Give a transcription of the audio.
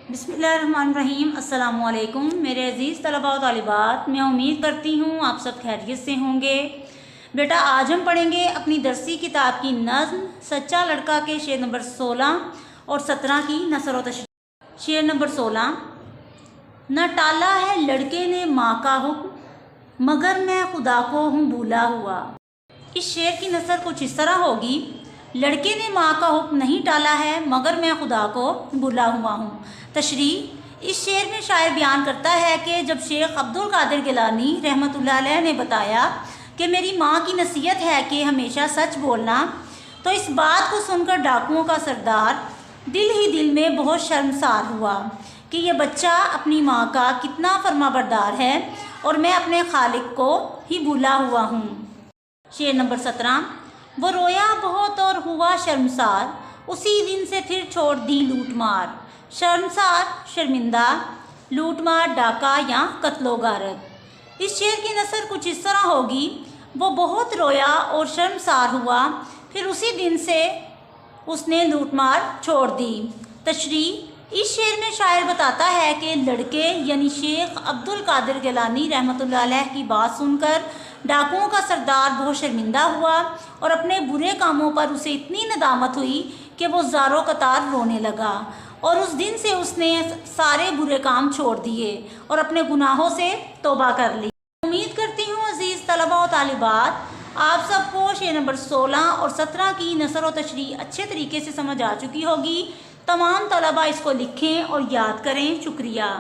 بسم اللہ الرحمن الرحیم۔ السلام علیکم میرے عزیز طلباء و طالبات، میں امید کرتی ہوں آپ سب خیریت سے ہوں گے۔ بیٹا آج ہم پڑھیں گے اپنی درسی کتاب کی نظم سچا لڑکا کے شعر نمبر 16 اور 17 کی نثر و تشریح۔ شعر نمبر 16۔ نہ ٹالا ہے لڑکے نے ماں کا حکم، مگر میں خدا کو ہوں بھولا ہوا۔ اس شعر کی نثر کچھ اس طرح ہوگی: لڑکے نے ماں کا حکم نہیں ٹالا ہے مگر میں خدا کو بھولا ہوا ہوں۔ تشریح: اس شعر میں شاعر بیان کرتا ہے کہ جب شیخ عبد القادر گیلانی رحمۃ اللہ علیہ نے بتایا کہ میری ماں کی نصیحت ہے کہ ہمیشہ سچ بولنا، تو اس بات کو سن کر ڈاکوؤں کا سردار دل ہی دل میں بہت شرمسار ہوا کہ یہ بچہ اپنی ماں کا کتنا فرما بردار ہے اور میں اپنے خالق کو ہی بھولا ہوا ہوں۔ شعر نمبر 17۔ وہ رویا بہت اور ہوا شرمسار، اسی دن سے پھر چھوڑ دی لوٹ مار۔ شرمسار شرمندہ، لوٹ مار ڈاکہ یا قتل و غارت۔ اس شعر کی نثر کچھ اس طرح ہوگی: وہ بہت رویا اور شرمسار ہوا، پھر اسی دن سے اس نے لوٹ مار چھوڑ دی۔ تشریح: اس شعر میں شاعر بتاتا ہے کہ لڑکے یعنی شیخ عبد القادر گیلانی رحمۃ اللہ علیہ کی بات سن کر ڈاکوؤں کا سردار بہت شرمندہ ہوا اور اپنے برے کاموں پر اسے اتنی ندامت ہوئی کہ وہ زاروں قطار رونے لگا، اور اس دن سے اس نے سارے برے کام چھوڑ دیے اور اپنے گناہوں سے توبہ کر لی۔ امید کرتی ہوں عزیز طلباء و طالبات آپ سب کو شعر نمبر 16 اور 17 کی نثر و تشریح اچھے طریقے سے سمجھ آ چکی ہوگی۔ تمام طلباء اس کو لکھیں اور یاد کریں۔ شکریہ۔